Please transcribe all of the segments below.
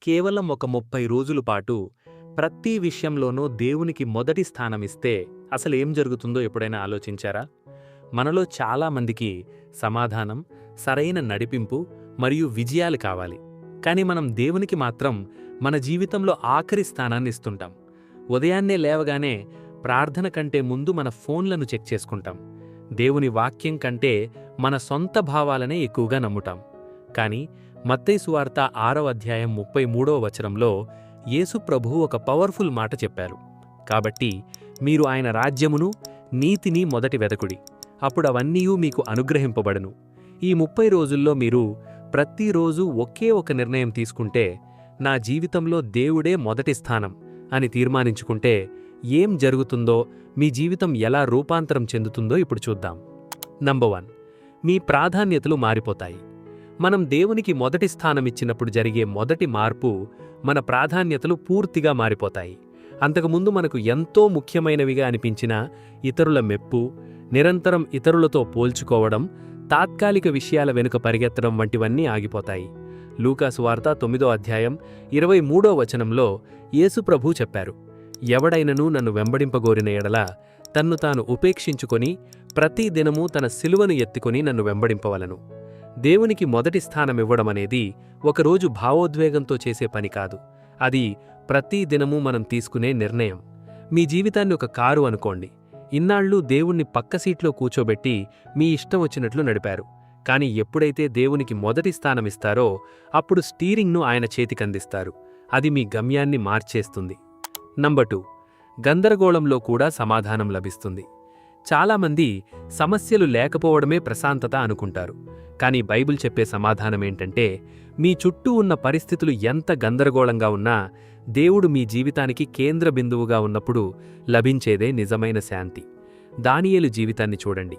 కేవలం ఒక 30 రోజుల పాటు ప్రతి విషయంలోనూ దేవునికి మొదటి స్థానమిస్తే అసలేం జరుగుతుందో ఎప్పుడైనా ఆలోచించారా? మనలో చాలామందికి సమాధానం, సరైన నడిపింపు మరియు విజయాలు కావాలి. కానీ మనం దేవునికి మాత్రం మన జీవితంలో ఆఖరి స్థానాన్ని ఇస్తుంటాం. ఉదయాన్నే లేవగానే ప్రార్థన కంటే ముందు మన ఫోన్లను చెక్ చేసుకుంటాం. దేవుని వాక్యం కంటే మన సొంత భావాలనే ఎక్కువగా నమ్ముతాం. కానీ మత్తయి సువార్త 6వ అధ్యాయం 33వ వచనంలో యేసు ప్రభువు ఒక పవర్ఫుల్ మాట చెప్పారు. కాబట్టి మీరు ఆయన రాజ్యమును, నీతిని మొదటి వెదకుడి, అప్పుడు అవన్నీయూ మీకు అనుగ్రహింపబడును. ఈ 30 రోజుల్లో మీరు ప్రతిరోజు ఒకే ఒక నిర్ణయం తీసుకుంటే, నా జీవితంలో దేవుడే మొదటి స్థానం అని తీర్మానించుకుంటే ఏం జరుగుతుందో, మీ జీవితం ఎలా రూపాంతరం చెందుతుందో ఇప్పుడు చూద్దాం. నంబర్ 1, మీ ప్రాధాన్యతలు మారిపోతాయి. మనం దేవునికి మొదటి స్థానమిచ్చినప్పుడు జరిగే మొదటి మార్పు, మన ప్రాధాన్యతలు పూర్తిగా మారిపోతాయి. అంతకుముందు మనకు ఎంతో ముఖ్యమైనవిగా అనిపించిన ఇతరుల మెప్పు, నిరంతరం ఇతరులతో పోల్చుకోవడం, తాత్కాలిక విషయాల వెనుక పరిగెత్తడం వంటివన్నీ ఆగిపోతాయి. లూకా సువార్త 9వ అధ్యాయం 23వ వచనంలో యేసు ప్రభువు చెప్పారు, ఎవడైనను నన్ను వెంబడింపగోరిన ఎడల తన్ను తాను ఉపేక్షించుకొని ప్రతి దినమూ తన సిలువను ఎత్తుకొని నన్ను వెంబడింపవలను. దేవునికి మొదటి స్థానమివ్వడమనేది ఒకరోజు భావోద్వేగంతో చేసే పని కాదు. అది ప్రతి దినమూ మనం తీసుకునే నిర్ణయం. మీ జీవితాన్ని ఒక కారు అనుకోండి. ఇన్నాళ్ళు దేవుణ్ణి పక్క సీట్లో కూర్చోబెట్టి మీ ఇష్టం వచ్చినట్లు నడిపారు. కానీ ఎప్పుడైతే దేవునికి మొదటి స్థానమిస్తారో అప్పుడు స్టీరింగ్ను ఆయన చేతికందిస్తారు. అది మీ గమ్యాన్ని మార్చేస్తుంది. నంబర్ 2, గందరగోళంలో కూడా సమాధానం లభిస్తుంది. చాలామంది సమస్యలు లేకపోవడమే ప్రశాంతత అనుకుంటారు. కానీ బైబిల్ చెప్పే సమాధానమేంటంటే, మీ చుట్టూ ఉన్న పరిస్థితులు ఎంత గందరగోళంగా ఉన్నా దేవుడు మీ జీవితానికి కేంద్ర బిందువుగా ఉన్నప్పుడు లభించేదే నిజమైన శాంతి. దానియేలు జీవితాన్ని చూడండి.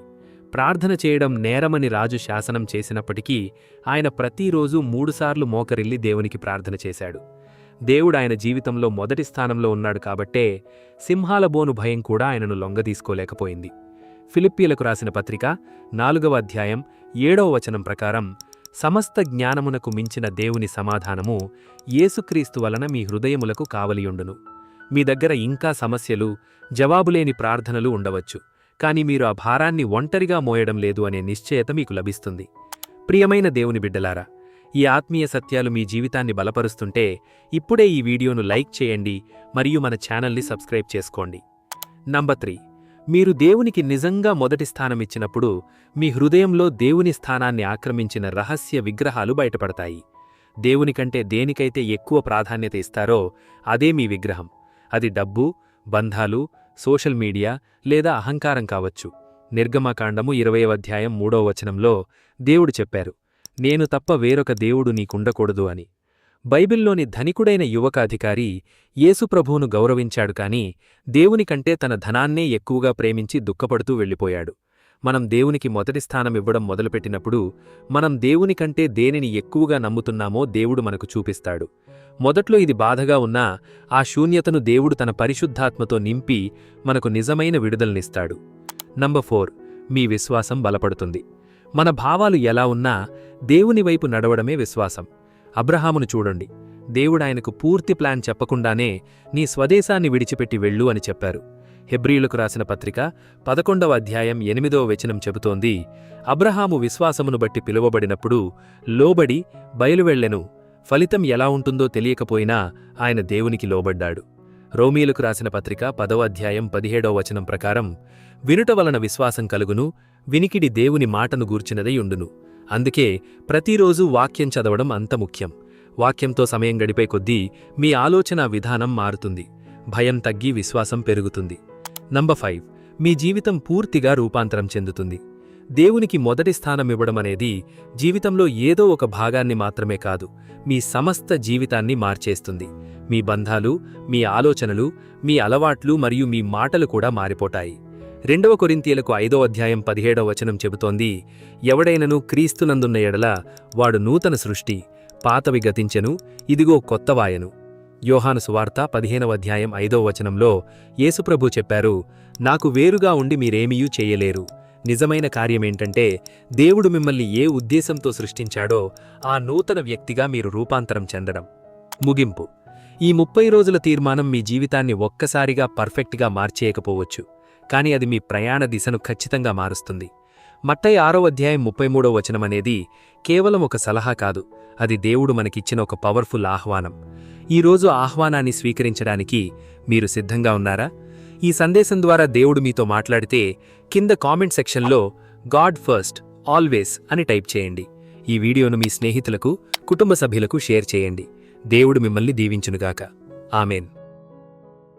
ప్రార్థన చేయడం నేరమని రాజు శాసనం చేసినప్పటికీ ఆయన ప్రతిరోజు 3 సార్లు మోకరిల్లి దేవునికి ప్రార్థన చేశాడు. దేవుడు ఆయన జీవితంలో మొదటి స్థానంలో ఉన్నాడు కాబట్టే సింహాల బోను భయం కూడా ఆయనను లొంగదీసుకోలేకపోయింది. ఫిలిప్పీలకు రాసిన పత్రిక 4వ అధ్యాయం 7వ వచనం ప్రకారం, సమస్త జ్ఞానమునకు మించిన దేవుని సమాధానము యేసుక్రీస్తు వలన మీ హృదయములకు కావలియుండును. మీ దగ్గర ఇంకా సమస్యలు, జవాబులేని ప్రార్థనలు ఉండవచ్చు. కానీ మీరు ఆ భారాన్ని ఒంటరిగా మోయడం లేదు అనే నిశ్చయత మీకు లభిస్తుంది. ప్రియమైన దేవుని బిడ్డలారా, ఈ ఆత్మీయ సత్యాలు మీ జీవితాన్ని బలపరుస్తుంటే ఇప్పుడే ఈ వీడియోను లైక్ చేయండి మరియు మన ఛానల్ని సబ్స్క్రైబ్ చేసుకోండి. నంబర్ 3, మీరు దేవునికి నిజంగా మొదటి స్థానమిచ్చినప్పుడు మీ హృదయంలో దేవుని స్థానాన్ని ఆక్రమించిన రహస్య విగ్రహాలు బయటపడతాయి. దేవునికంటే దేనికైతే ఎక్కువ ప్రాధాన్యత ఇస్తారో అదే మీ విగ్రహం. అది డబ్బు, బంధాలు, సోషల్ మీడియా లేదా అహంకారం కావచ్చు. నిర్గమకాండము 20వ అధ్యాయం 3వ వచనంలో దేవుడు చెప్పారు, నేను తప్ప వేరొక దేవుడు నీకుండకూడదు అని. బైబిల్లోని ధనికుడైన యువక అధికారి యేసుప్రభువును గౌరవించాడు, కానీ దేవునికంటే తన ధనాన్నే ఎక్కువగా ప్రేమించి దుఃఖపడుతూ వెళ్ళిపోయాడు. మనం దేవునికి మొదటి స్థానమివ్వడం మొదలుపెట్టినప్పుడు మనం దేవునికంటే దేనిని ఎక్కువగా నమ్ముతున్నామో దేవుడు మనకు చూపిస్తాడు. మొదట్లో ఇది బాధగా ఉన్నా ఆ శూన్యతను దేవుడు తన పరిశుద్ధాత్మతో నింపి మనకు నిజమైన విడుదలనిస్తాడు. నంబర్ 4, మీ విశ్వాసం బలపడుతుంది. మన భావాలు ఎలా ఉన్నా దేవుని వైపు నడవడమే విశ్వాసం. అబ్రహామును చూడండి. దేవుడాయనకు పూర్తి ప్లాన్ చెప్పకుండానే నీ స్వదేశాన్ని విడిచిపెట్టి వెళ్ళు అని చెప్పారు. హెబ్రీయులకు రాసిన పత్రిక 11వ అధ్యాయం 8వ వచనం చెబుతోంది, అబ్రహాము విశ్వాసమును బట్టి పిలువబడినప్పుడు లోబడి బయలువెళ్లెను. ఫలితం ఎలా ఉంటుందో తెలియకపోయినా ఆయన దేవునికి లోబడ్డాడు. రోమీయులకు రాసిన పత్రిక 10వ అధ్యాయం 17వ వచనం ప్రకారం, వినుట వలన విశ్వాసం కలుగును, వినికిడి దేవుని మాటను గూర్చినదై ఉండును. అందుకే ప్రతిరోజూ వాక్యం చదవడం అంత ముఖ్యం. వాక్యంతో సమయం గడిపే కొద్దీ మీ ఆలోచన విధానం మారుతుంది. భయం తగ్గి విశ్వాసం పెరుగుతుంది. నంబర్ 5, మీ జీవితం పూర్తిగా రూపాంతరం చెందుతుంది. దేవునికి మొదటి స్థానమివ్వడమనేది జీవితంలో ఏదో ఒక భాగాన్ని మాత్రమే కాదు, మీ సమస్త జీవితాన్ని మార్చేస్తుంది. మీ బంధాలు, మీ ఆలోచనలు, మీ అలవాట్లు మరియు మీ మాటలు కూడా మారిపోతాయి. 2వ కొరింథీయులకు 5వ అధ్యాయం 17వ వచనం చెబుతోంది, ఎవడైనను క్రీస్తునందున్న ఎడల వాడు నూతన సృష్టి, పాతవి గతించెను, ఇదిగో కొత్తవాయను. యోహాను సువార్త 15వ అధ్యాయం 5వ వచనంలో యేసుప్రభు చెప్పారు, నాకు వేరుగా ఉండి మీరేమీయూ చేయలేరు. నిజమైన కార్యమేంటంటే దేవుడు మిమ్మల్ని ఏ ఉద్దేశంతో సృష్టించాడో ఆ నూతన వ్యక్తిగా మీరు రూపాంతరం చెందడం. ముగింపు. ఈ 30 రోజుల తీర్మానం మీ జీవితాన్ని ఒక్కసారిగా పర్ఫెక్ట్గా మార్చేయకపోవచ్చు, కానీ అది మీ ప్రయాణ దిశను ఖచ్చితంగా మారుస్తుంది. మత్తయి 6వ అధ్యాయం 33వ వచనమనేది కేవలం ఒక సలహా కాదు, అది దేవుడు మనకిచ్చిన ఒక పవర్ఫుల్ ఆహ్వానం. ఈరోజు ఆహ్వానాన్ని స్వీకరించడానికి మీరు సిద్ధంగా ఉన్నారా? ఈ సందేశం ద్వారా దేవుడు మీతో మాట్లాడితే కింద కామెంట్ సెక్షన్లో గాడ్ ఫస్ట్ ఆల్వేస్ అని టైప్ చేయండి. ఈ వీడియోను మీ స్నేహితులకు, కుటుంబ సభ్యులకు షేర్ చేయండి. దేవుడు మిమ్మల్ని దీవించునుగాక. ఆమెన్.